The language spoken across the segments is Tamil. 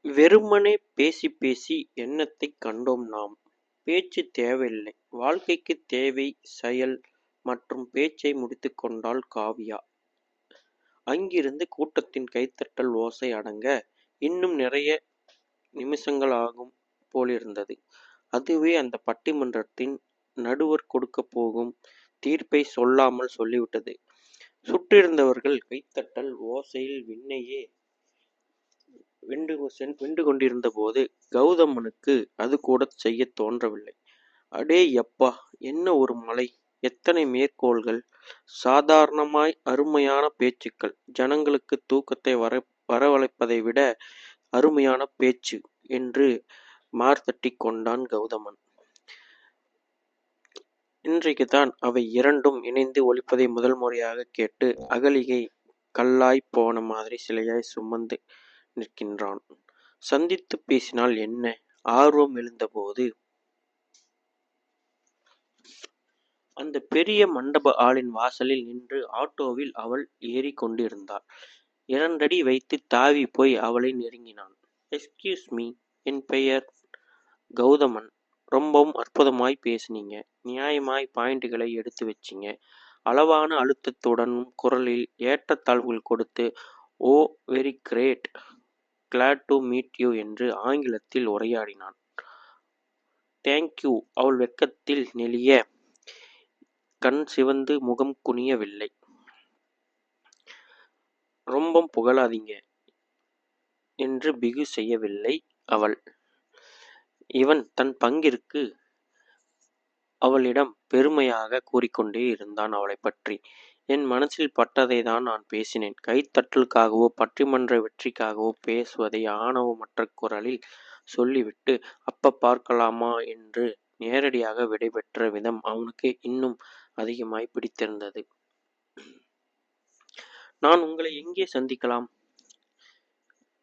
வெறுமனே பேசிப் பேசி எண்ணத்தைக் கண்டோம் நாம். பேச்சு தேவையில்லை. வாழ்க்கைக்குத் தேவை செயல் மற்றும் பேச்சை முடித்துக் கொண்டாள் காவ்யா. அங்கிருந்து கூட்டத்தின் கைதட்டல் ஓசை அடங்க இன்னும் நிறைய நிமிஷங்கள் ஆகும் போலிருந்தது. அதுவே அந்த பட்டிமன்றத்தின் நடுவர் கொடுக்கப் போகும் தீர்ப்பைச் சொல்லாமல் சொல்லிவிட்டது. சுற்றியிருந்தவர்கள் கைதட்டல் ஓசையில் விண்ணையே வென்று கொண்டிருந்தபோது கௌதமனுக்கு அது கூடச் செய்யத் தோன்றவில்லை. அடேயப்பா, என்ன ஒரு மலை! எத்தனை மேற்கோள்கள்! சாதாரணமாய் அருமையான பேச்சுக்கள்! ஜனங்களுக்குத் தூக்கத்தை வரவழைப்பதை விட அருமையான பேச்சு என்று மார்த்தட்டிக் கொண்டான் கௌதமன். இன்றைக்குத்தான் அவை இரண்டும் இணைந்து ஒலிப்பதை முதல் முறையாகக் கேட்டு அகலிகை கல்லாய்ப் போன மாதிரி சிலையாய் சுமந்து நிற்கின்றான். சந்தித்துப் பேசினால் என்ன? ஆர்வம் எழுந்தபோது அந்த பெரிய மண்டப ஆலின் வாசலில் நின்று ஆட்டோவில் அவள் ஏறிக் கொண்டிருந்தாள். 2 அடி வைத்துத் தாவிப் போய் அவளை நெருங்கினான். எக்ஸ்கியூஸ் மீ, என் பெயர் கௌதமன். ரொம்பவும் அற்புதமாய் பேசுனீங்க. நியாயமாய் பாயிண்டுகளை எடுத்து வச்சீங்க. அளவான அழுத்தத்துடனும் குரலில் ஏற்றத்தாழ்வுகள் கொடுத்து oh very great, glad to meet you என்று ஆங்கிலத்தில் உரையாடினான். தேங்க்யூ. அவள் வெட்கத்தில் நெளிய கண் சிவந்து முகம் குனியவில்லை. ரொம்பம் புகழாதீங்க என்று பிகு செய்யவில்லை அவள். இவன் தன் பங்கிற்கு அவளிடம் பெருமையாக கூறிக்கொண்டே இருந்தான் அவளைப் பற்றி. என் மனசில் பட்டதைத்தான் நான் பேசினேன். கைத்தட்டலுக்காகவோ பட்டிமன்ற வெற்றிக்காகவோ பேசுவதை ஆணவமற்ற குரலில் சொல்லிவிட்டு அப்ப பார்க்கலாமா என்று நேரடியாக விடைபெற்ற விதம் அவனுக்கு இன்னும் அதிகமாய் பிடித்திருந்தது. நான் உங்களை எங்கே சந்திக்கலாம்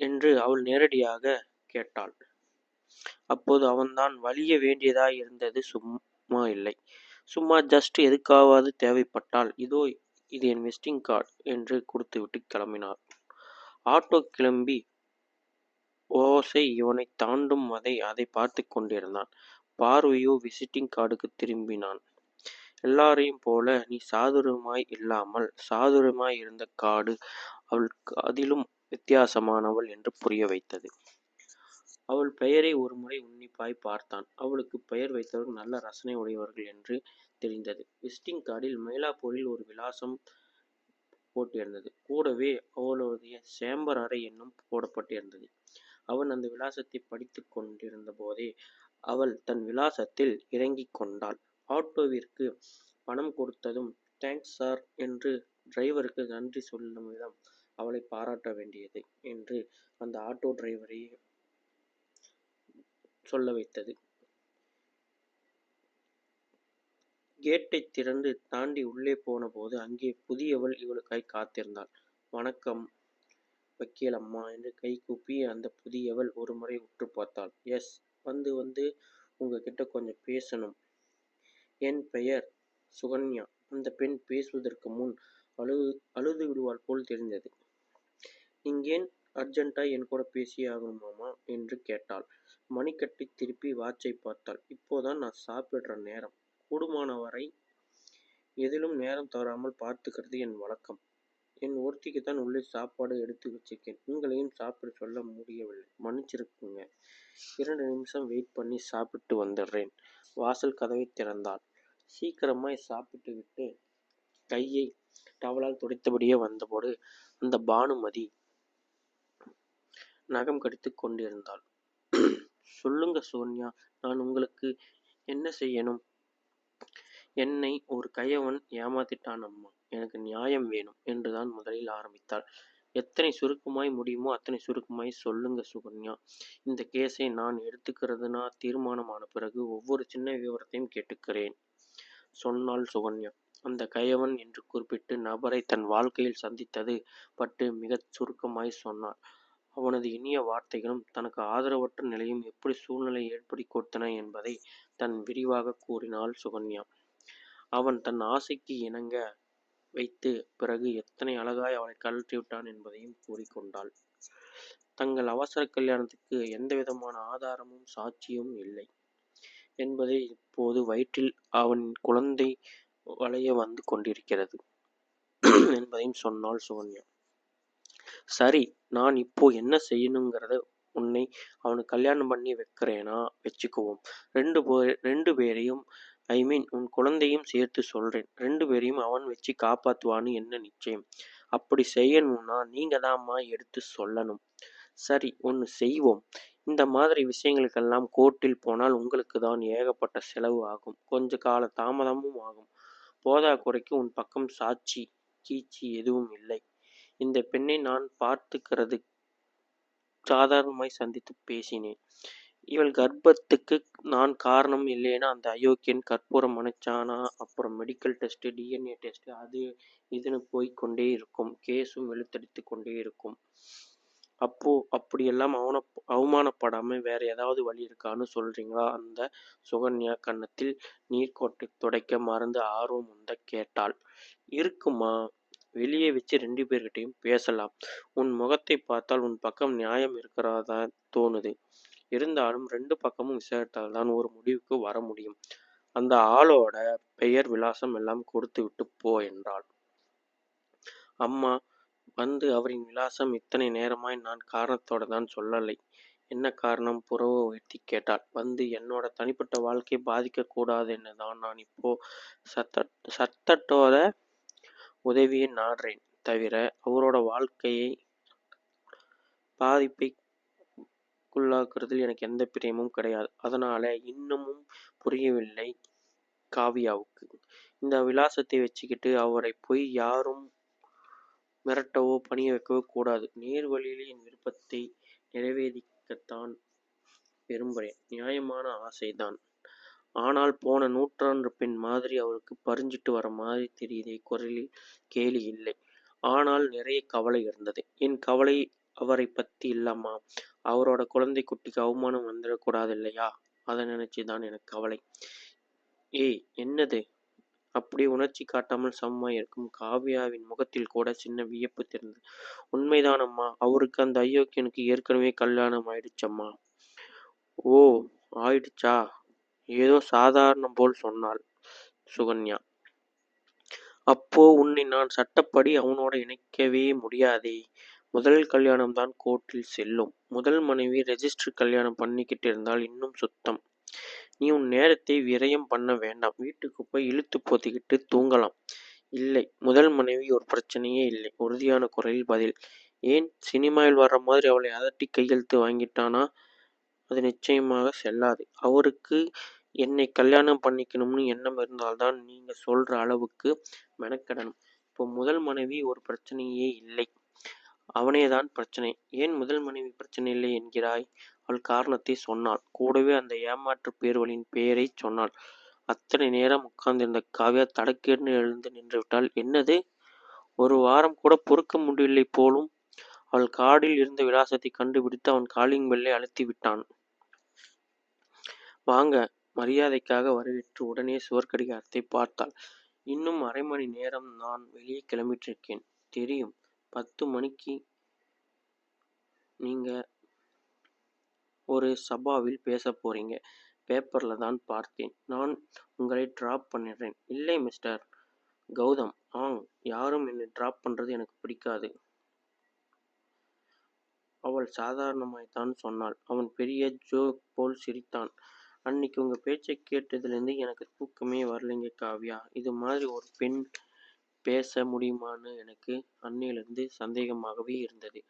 என்று அவள் நேரடியாக கேட்டாள். அப்போது அவன்தான் வலிய வேண்டியதாய் இருந்தது. சும்மா இல்லை. சும்மா ஜஸ்ட் எதுக்காவது தேவைப்பட்டால் இதோ இது என் விசிட்டிங் கார்டு என்று கொடுத்துவிட்டு கிளம்பினார். ஆட்டோ கிளம்பி ஓசை இவனை தாண்டும் வரை அதை பார்த்து கொண்டிருந்தான். பார்வையோ விசிட்டிங் கார்டுக்கு திரும்பினான். எல்லாரையும் போல நீ சாதுரியமாய் இல்லாமல் சாதுரியமாய் இருந்த கார்டு அவளுக்கு அதிலும் வித்தியாசமானவள் என்று புரிய வைத்தது. அவள் பெயரை ஒருமுறை உன்னிப்பாய் பார்த்தான். அவளுக்கு பெயர் வைத்தவர்கள் நல்ல ரசனை உடையவர்கள் என்று தெரிந்தது. விசிட்டிங் கார்டில் மயிலாப்பூரில் ஒரு விலாசம் போட்டிருந்தது. கூடவே அவளுடைய சேம்பர் அறை என்னும் போடப்பட்டிருந்தது. அவன் அந்த விலாசத்தை படித்துக் கொண்டிருந்த போதே அவள் தன் விலாசத்தில் இறங்கிக் கொண்டாள். ஆட்டோவிற்கு பணம் கொடுத்ததும் தேங்க்ஸ் சார் என்று டிரைவருக்கு நன்றி சொல்லும் விதம் அவளை பாராட்ட வேண்டியது என்று அந்த ஆட்டோ டிரைவரை சொல்ல வைத்தது. கேட்டை திறந்து தாண்டி உள்ளே போன போது அங்கே புதியவள் இவளுக்காய் காத்திருந்தாள். வணக்கம் வக்கீல் அம்மா என்று கை கூப்பி அந்த புதியவள் ஒருமுறை உற்று பார்த்தாள். எஸ், வந்து உங்ககிட்ட கொஞ்சம் பேசணும். என் பெயர் சுகன்யா. அந்த பெண் பேசுவதற்கு முன் அழுது விடுவாள் போல் தெரிந்தது. நீங்கேன் அர்ஜென்ட்டாய் என் கூட பேசியே ஆகணுமாமா என்று கேட்டாள். மணிக்கட்டை திருப்பி வாட்சை பார்த்தாள். இப்போதான் நான் சாப்பிடுற நேரம். கூடுமான வரை எதிலும் நேரம் தவறாமல் பார்த்துக்கிறது என் வழக்கம். என் ஒருத்திக்குத்தான் உள்ளே சாப்பாடு எடுத்து வச்சிருக்கேன். உங்களையும் சாப்பிட சொல்ல முடியவில்லை. மன்னிச்சிருக்குங்க. 2 நிமிஷம் வெயிட் பண்ணி சாப்பிட்டு வந்துடுறேன். வாசல் கதவை திறந்தாள். சீக்கிரமாய் சாப்பிட்டு விட்டு கையை டவலால் துடைத்தபடியே வந்தபோது அந்த பானுமதி நகம் கடித்துக் கொண்டிருந்தாள். சொல்லுங்க சோன்யா, நான் உங்களுக்கு என்ன செய்யணும்? என்னை ஒரு கயவன் ஏமாத்திட்டான் அம்மா. எனக்கு நியாயம் வேணும் என்றுதான் முதலில் ஆரம்பித்தாள். எத்தனை சுருக்கமாய் முடியுமோ அத்தனை சுருக்கமாய் சொல்லுங்க சுகன்யா. இந்த கேஸை நான் எடுத்துக்கிறதுனா தீர்மானமான பிறகு ஒவ்வொரு சின்ன விவரத்தையும் கேட்டுக்கிறேன் சொன்னாள் சுகன்யா. அந்த கயவன் என்று குறிப்பிட்டு நபரை தன் வாழ்க்கையில் சந்தித்தது பட்டு மிகச் சுருக்கமாய் சொன்னாள். அவனது இனிய வார்த்தைகளும் தனக்கு ஆதரவற்ற நிலையும் எப்படி சூழ்நிலை ஏற்படுத்தி கொடுத்தன என்பதை தன் விரிவாக கூறினாள் சுகன்யா. அவன் தன் ஆசைக்கு இணங்க வைத்து பிறகு எத்தனை அழகாய் அவளை கழற்றிவிட்டான் என்பதையும் கூறிக்கொண்டாள். தங்கள் அவசர கல்யாணத்துக்கு எந்தவிதமான ஆதாரமும் சாட்சியும் இல்லை என்பதை இப்போது வயிற்றில் அவன் குழந்தை வளைய வந்து கொண்டிருக்கிறது என்பதையும் சொன்னாள் சுகன்யா. சரி, நான் இப்போ என்ன செய்யணுங்கிறத உன்னை அவனுக்கு கல்யாணம் பண்ணி வைக்கிறேனா வச்சுக்குவோம். ரெண்டு பேரையும் உன் குழந்தையும் சேர்த்து சொல்றேன். 2 பேரையும் அவன் வச்சு காப்பாத்துவான்னு என்ன நிச்சயம்? அப்படி செய்யணும்னா நீங்க தான்மா எடுத்து சொல்லணும். சரி, ஒன்று செய்வோம். இந்த மாதிரி விஷயங்களுக்கெல்லாம் கோர்ட்டில் போனால் உங்களுக்கு தான் ஏகப்பட்ட செலவு ஆகும். கொஞ்ச கால தாமதமும் ஆகும். போதா குறைக்கு உன் பக்கம் சாட்சி கீச்சி எதுவும் இல்லை. இந்த பெண்ணை நான் பார்த்துக்கிறது சாதாரணமாய் சந்தித்து பேசினேன். இவள் கர்ப்பத்துக்கு நான் காரணம் இல்லைன்னா அந்த அயோக்கியன் கற்பூரம் அணைச்சானா, அப்புறம் மெடிக்கல் டெஸ்ட், DNA டெஸ்ட், அது இதுன்னு போய்க்கொண்டே இருக்கும். கேஸும் வெளுத்தடித்து கொண்டே இருக்கும். அப்போ அப்படியெல்லாம் அவமானப்படாம வேற ஏதாவது வழி இருக்கான்னு சொல்றீங்களா? அந்த சுகன்யா கன்னத்தில் நீர்க்கொட்டை துடைக்க மறந்து ஆர்வம் உந்த கேட்டாள். இருக்குமா, வெளியே வச்சு 2 பேர்கிட்டையும் பேசலாம். உன் முகத்தை பார்த்தால் உன் பக்கம் நியாயம் இருக்கிறதா தோணுது. இருந்தாலும் 2 பக்கமும் விசாரித்தால்தான் ஒரு முடிவுக்கு வர முடியும். அந்த ஆளோட பெயர் விலாசம் எல்லாம் கொடுத்து விட்டு போ என்றாள். அம்மா வந்து அவரின் விலாசம் இத்தனை நேரமாய் நான் காரணத்தோட தான் சொல்லலை. என்ன காரணம்? புறவை உயர்த்தி கேட்டாள். வந்து என்னோட தனிப்பட்ட வாழ்க்கையை பாதிக்க கூடாதுன்னு தான் நான் இப்போ சத்தட்டோட உதவியை நாடுறேன் தவிர அவரோட வாழ்க்கையை பாதிப்புக்குள்ளாக்குறதில் எனக்கு எந்த பிரியமும் கிடையாது. அதனால இன்னமும் புரியவில்லை காவியாவுக்கு. இந்த விலாசத்தை வச்சுக்கிட்டு அவரை போய் யாரும் மிரட்டவோ பணிய வைக்கவோ கூடாது. நேர் வழியிலே என் விருப்பத்தை நிறைவேற்றிக்கத்தான் விரும்புகிறேன். நியாயமான ஆசைதான். ஆனால் போன நூற்றாண்டு பெண் மாதிரி அவருக்கு பறிஞ்சிட்டு வர மாதிரி தெரியுதே. குரலில் கேலி இல்லை. ஆனால் நிறைய கவலை இருந்தது. என் கவலை அவரை பத்தி இல்லம்மா. அவரோட குழந்தை குட்டிக்கு அவமானம் வந்துடக்கூடாது இல்லையா? அதை நினைச்சுதான் எனக்கு கவலை. ஏய், என்னது? அப்படியே உணர்ச்சி காட்டாமல் சமமாய் இருக்கும் காவியாவின் முகத்தில் கூட சின்ன வியப்பு தெரிந்தது. உண்மைதானம்மா, அவருக்கு அந்த அயோக்கியனுக்கு ஏற்கனவே கல்யாணம் ஆயிடுச்சம்மா. ஓ, ஆயிடுச்சா? ஏதோ சாதாரணம் போல் சொன்னாள் சுகன்யா. அப்போ உன்னை நான் சட்டப்படி அவனோட இணைக்கவே முடியாதே. முதல் கல்யாணம் தான் கோர்ட்டில் செல்லும். முதல் மனைவி ரெஜிஸ்டர் கல்யாணம் பண்ணிக்கிட்டு இருந்தால் இன்னும் சுத்தம். நீ உன் நேரத்தை விரயம் பண்ண வேண்டாம். வீட்டுக்கு போய் இழுத்து போத்திக்கிட்டு தூங்கலாம். இல்லை, முதல் மனைவி ஒரு பிரச்சனையே இல்லை. உறுதியான குரலில் பதில். ஏன், சினிமாவில் வர்ற மாதிரி அவளை அதட்டி கையெழுத்து வாங்கிட்டானா? அது நிச்சயமாக செல்லாது. அவருக்கு என்னை கல்யாணம் பண்ணிக்கணும்னு எண்ணம் இருந்தால்தான் நீங்க சொல்ற அளவுக்கு மெனக்கெடணும். இப்போ முதல் மனைவி ஒரு பிரச்சனையே இல்லை. அவனேதான் பிரச்சனை. ஏன் முதல் மனைவி பிரச்சனை இல்லை என்கிறாய்? அவள் காரணத்தை சொன்னாள். கூடவே அந்த ஏமாற்று பேர்வழியின் பெயரைச் சொன்னாள். அத்தனை நேரம் உட்கார்ந்திருந்த காவ்யா தடக்கென்று எழுந்து நின்று விட்டாள். என்னது? ஒரு வாரம் கூட பொறுக்க முடியவில்லை போலும். அவள் கார்டில் இருந்த விலாசத்தை கண்டுபிடித்து அவன் காலிங் பெல்லை அழுத்தி விட்டான். வாங்க, மரியாதைக்காக வரவேற்று உடனே சுவர்க்கடிகாரத்தை பார்த்தாள். இன்னும் 1/2 மணி நேரம் நான் வெளியே கிளம்பிட்டிருக்கேன். தெரியும். 10 மணிக்கு நீங்க ஒரு சபாவில் பேசப் போறீங்க. பேப்பர்ல தான் பார்த்தேன். நான் உங்களை டிராப் பண்ணிடுறேன். இல்லை மிஸ்டர் கௌதம். யாரும் என்னை டிராப் பண்றது எனக்கு பிடிக்காது. அவள் சாதாரணமாய்த்தான் சொன்னாள். அவன் பெரிய ஜோக் போல் சிரித்தான். அன்னைக்கு உங்க பேச்சை கேட்டதுலேருந்து எனக்கு தூக்கமே வரலைங்க காவ்யா. இது மாதிரி ஒரு பெண் பேச முடியுமான்னு எனக்கு அன்னையிலிருந்து சந்தேகமாகவே இருந்தது.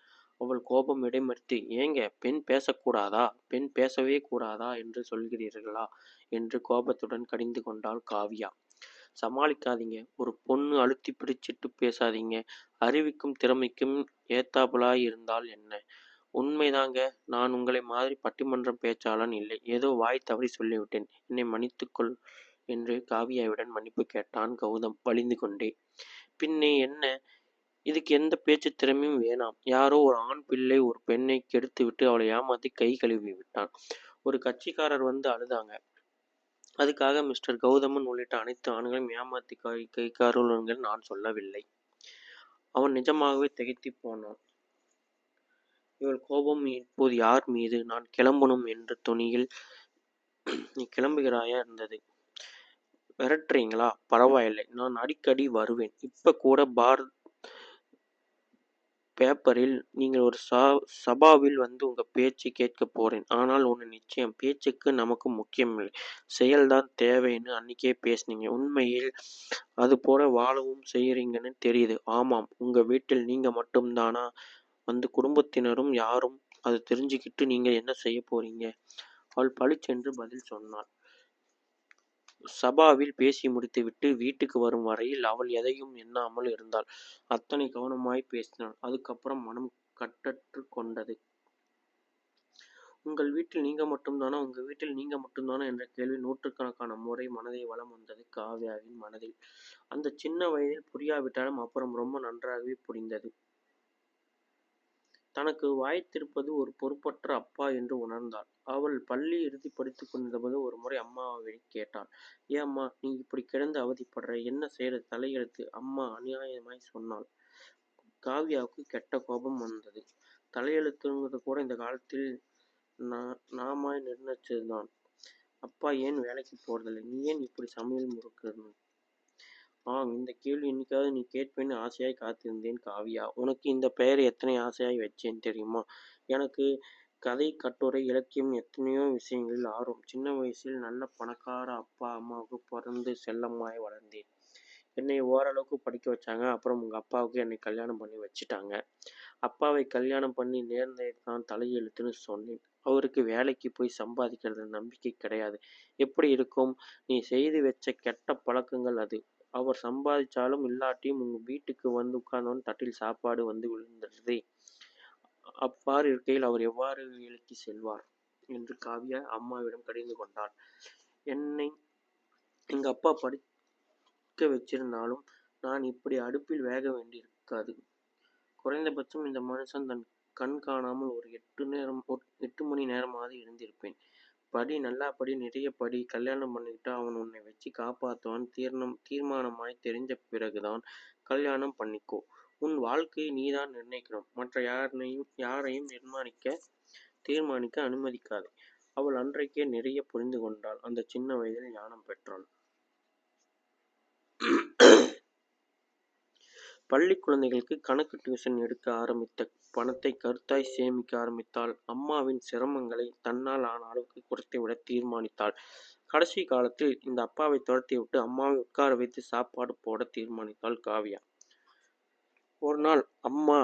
அவள் கோபம் இடைமறித்து, ஏங்க, பெண் பேசக்கூடாதா? பெண் பேசவே கூடாதா என்று சொல்கிறீர்களா என்று கோபத்துடன் கடிந்து கொண்டாள் காவ்யா. சமாளிக்காதீங்க. ஒரு பொண்ணு அழுத்தி பிடிச்சிட்டு பேசாதீங்க. அறிவுக்கும் திறமைக்கும் ஏத்தாப்புலாய் இருந்தால் என்ன? உண்மைதாங்க. நான் உங்களை மாதிரி பட்டிமன்றம் பேச்சாளன் இல்லை. ஏதோ வாய் தவறி சொல்லிவிட்டேன். என்னை மன்னித்துக்கொள் என்று காவியாவிடம் மன்னிப்பு கேட்டான் கௌதம் வலிந்து கொண்டே. பின்னே என்ன? இதுக்கு எந்த பேச்சு திறமையும் வேணாம். யாரோ ஒரு ஆண் பிள்ளை ஒரு பெண்ணை கெடுத்துவிட்டு அவளை ஏமாத்தி கை கழுவி விட்டான். ஒரு கட்சிக்காரர் வந்து அழுதாங்க. அதுக்காக மிஸ்டர் கௌதமன் உள்ளிட்ட அனைத்து ஆண்களையும் ஏமாத்தி கைக்காரர்கள் நான் சொல்லவில்லை. அவன் நிஜமாகவே திகைத்துப் போனான். இவள் கோபம் இப்போது யார் மீது? நான் கிளம்பணும் என்ற தொனியில் நீ கிளம்புகிறாயா இருந்தது. விரட்டுறீங்களா? பரவாயில்லை, நான் அடிக்கடி வருவேன். இப்ப கூட பேப்பரில் நீங்கள் ஒரு சபாவில் வந்து உங்க பேச்சு கேட்கப் போறேன். ஆனால் ஒண்ணு நிச்சயம், பேச்சுக்கு நமக்கு முக்கியமில்லை, செயல்தான் தேவைன்னு அன்னைக்கே பேசுனீங்க. உண்மையில் அது போல வாழவும் செய்யறீங்கன்னு தெரியுது. ஆமாம், உங்க வீட்டில் நீங்க மட்டும்தானா? வந்து குடும்பத்தினரும் யாரும் அது தெரிஞ்சுக்கிட்டு நீங்க என்ன செய்ய போறீங்க? அவள் பளிச்சென்று பதில் சொன்னாள். சபாவில் பேசி முடித்துவிட்டு வீட்டுக்கு வரும் வரையில் அவள் எதையும் எண்ணாமல் இருந்தாள். அத்தனை கவனமாய் பேசினாள். அதுக்கப்புறம் மனம் கட்டற்று கொண்டது. உங்கள் வீட்டில் நீங்க மட்டும்தானா? உங்க வீட்டில் நீங்க மட்டும்தானா என்ற கேள்வி நூற்றுக்கணக்கான முறை மனதை வலம் வந்தது காவ்யாவின் மனதில். அந்த சின்ன வயதில் புரியாவிட்டாலும் அப்புறம் ரொம்ப நன்றாகவே புரிந்தது. தனக்கு வாய்த்திருப்பது ஒரு பொறுப்பற்ற அப்பா என்று உணர்ந்தாள். அவள் பள்ளி இறுதி படித்துக் கொண்டிருந்தபோது ஒரு முறை அம்மாவை கேட்டாள். ஏம்மா நீ இப்படி கிடந்து அவதிப்படுற? என்ன செய்யறது? தலையெழுத்து, அம்மா அநியாயமாய் சொன்னாள். காவ்யாவுக்கு கெட்ட கோபம் வந்தது. தலையெழுத்துங்கிறது கூட இந்த காலத்தில் நாமாய் நிர்ணயிச்சதுதான். அப்பா ஏன் வேலைக்கு போறதில்லை? நீ ஏன் இப்படி சமையல் முறுக்கணும்? ஆம், இந்த கேள்வி என்னைக்காவது நீ கேட்பேன்னு ஆசையாய் காத்திருந்தேன் காவியா. உனக்கு இந்த பெயரை எத்தனை ஆசையாய் வச்சேன் தெரியுமா? எனக்கு கதை, கட்டுரை, இலக்கியம் எத்தனையோ விஷயங்களில் ஆர்வம். சின்ன வயசில் நல்ல பணக்கார அப்பா அம்மாவுக்கு பிறந்து செல்லம்மாய் வளர்ந்தேன். என்னை ஓரளவுக்கு படிக்க வச்சாங்க. அப்புறம் உங்க அப்பாவுக்கு என்னை கல்யாணம் பண்ணி வச்சுட்டாங்க. அப்பாவை கல்யாணம் பண்ணி நேர்ந்ததான் தலையெழுத்துன்னு சொன்னேன். அவருக்கு வேலைக்கு போய் சம்பாதிக்கிறது நம்பிக்கை கிடையாது. எப்படி இருக்கும்? நீ செய்து வச்ச கெட்ட பழக்கங்கள் அது. அவர் சம்பாதிச்சாலும் இல்லாட்டியும் உங்க வீட்டுக்கு வந்து உட்கார்ந்தவன் தட்டில் சாப்பாடு வந்து விழுந்துடுதே. அவ்வாறு இருக்கையில் அவர் எவ்வாறு வேலைக்கு செல்வார் என்று காவ்யா அம்மாவிடம் கடிந்து கொண்டாள். என்னை எங்க அப்பா படிக்க வச்சிருந்தாலும் நான் இப்படி அடுப்பில் வேக வேண்டியிருக்காது. குறைந்தபட்சம் இந்த மனுஷன் தன் கண் காணாமல் ஒரு 8 மணி நேரமாவது இருந்திருப்பேன். படி, நல்லா படி, நிறைய படி, கல்யாணம் பண்ணிக்கிட்டா அவன் உன்னை வச்சு காப்பாத்துவான் தீர்மானமாய் தெரிஞ்ச பிறகுதான் கல்யாணம் பண்ணிக்கோ. உன் வாழ்க்கையை நீதான் நிர்ணயிக்கணும். மற்ற யாரையும் தீர்மானிக்க அனுமதிக்காதே. அவள் அன்றைக்கே நிறைய புரிந்து கொண்டாள். அந்த சின்ன வயதில் ஞானம் பெற்றாள். பள்ளி குழந்தைகளுக்கு கணக்கு டியூஷன் எடுக்க ஆரம்பித்த பணத்தை கருத்தாய் சேமிக்க ஆரம்பித்தாள். அம்மாவின் சிரமங்களை தன்னால் ஆன அளவுக்கு குறைத்துவிட தீர்மானித்தாள். கடைசி காலத்தில் இந்த அப்பாவை துரத்திவிட்டு அம்மாவை உட்கார வைத்து சாப்பாடு போட தீர்மானித்தாள் காவ்யா. ஒரு நாள் அம்மா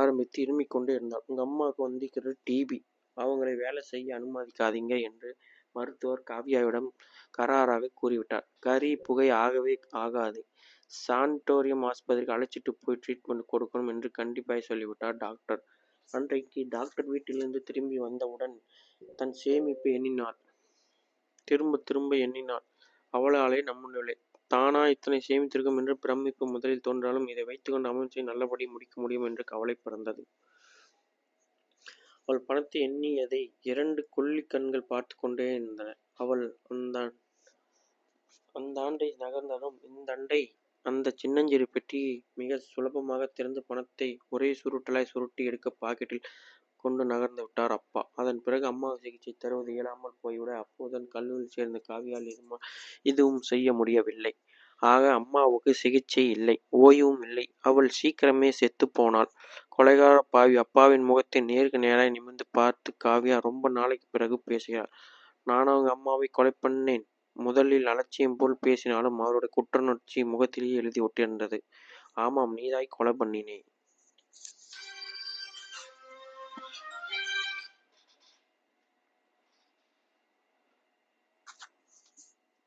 ஆரம்பித்து இருமிக் கொண்டே இருந்தாள். உங்க அம்மாவுக்கு வந்திருக்கிறது டிபி. அவங்களை வேலை செய்ய அனுமதிக்காதீங்க என்று மருத்துவர் காவ்யாவிடம் கராராக கூறிவிட்டார். கரி புகை ஆகவே ஆகாது. சானிட்டோரியம் ஆஸ்பத்திரிக்கு அழைச்சிட்டு போய் ட்ரீட்மெண்ட் கொடுக்கணும் என்று கண்டிப்பாய் சொல்லிவிட்டார் டாக்டர். அன்றைக்கு டாக்டர் வீட்டிலிருந்து திரும்பி வந்தவுடன் தன் சேமிப்பை எண்ணினாள். திரும்ப திரும்ப எண்ணினாள். அவளாலே நம்ப முடியவில்லை. தானா இத்தனை சேமித்திருக்கும் என்று பிரமிப்பு முதலில் தோன்றாலும் இதை வைத்துக்கொண்டு அமைச்சை நல்லபடி முடிக்க முடியும் என்று கவலை பிறந்தது. அவள் பணத்தை எண்ணியதை 2 கொள்ளிக் கண்கள் பார்த்து கொண்டே இருந்தன. அவள் அந்த ஆண்டை நகர்ந்ததும் இந்தண்டை அந்த சின்னஞ்சிறு பெட்டி மிக சுலபமாக திறந்து பணத்தை ஒரே சுருட்டலாய் சுருட்டி எடுக்க பாக்கெட்டில் கொண்டு நகர்ந்து விட்டார் அப்பா. அதன் பிறகு அம்மாவுக்கு சிகிச்சை தருவது இயலாமல் போய்விட அப்போதுதான் கல்லூரியில் சேர்ந்த காவியால் இதுவும் செய்ய முடியவில்லை. ஆக அம்மாவுக்கு சிகிச்சை இல்லை, ஓய்வும் இல்லை. அவள் சீக்கிரமே செத்து போனாள். கொலைகார பாவி அப்பாவின் முகத்தை நேருக்கு நேராய் நிமிர்ந்து பார்த்து காவ்யா ரொம்ப நாளைக்கு பிறகு பேசுகிறார். நானும் அவங்க அம்மாவை கொலை பண்ணேன். முதலில் அலட்சியம் போல் பேசினாலும் அவருடைய குற்றநுணர்ச்சி முகத்திலேயே எழுதி ஒட்டியிருந்தது. ஆமாம், நீதாய் கொலை பண்ணினே.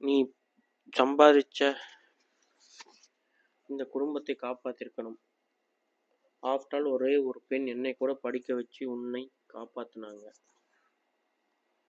நீ சம்பாதிச்ச இந்த குடும்பத்தை காப்பாத்திருக்கணும். ஆஃப்டர் ஆல் ஒரே ஒரு பெண் என்னை கூட படிக்க வச்சு உன்னை காப்பாத்துனாங்க.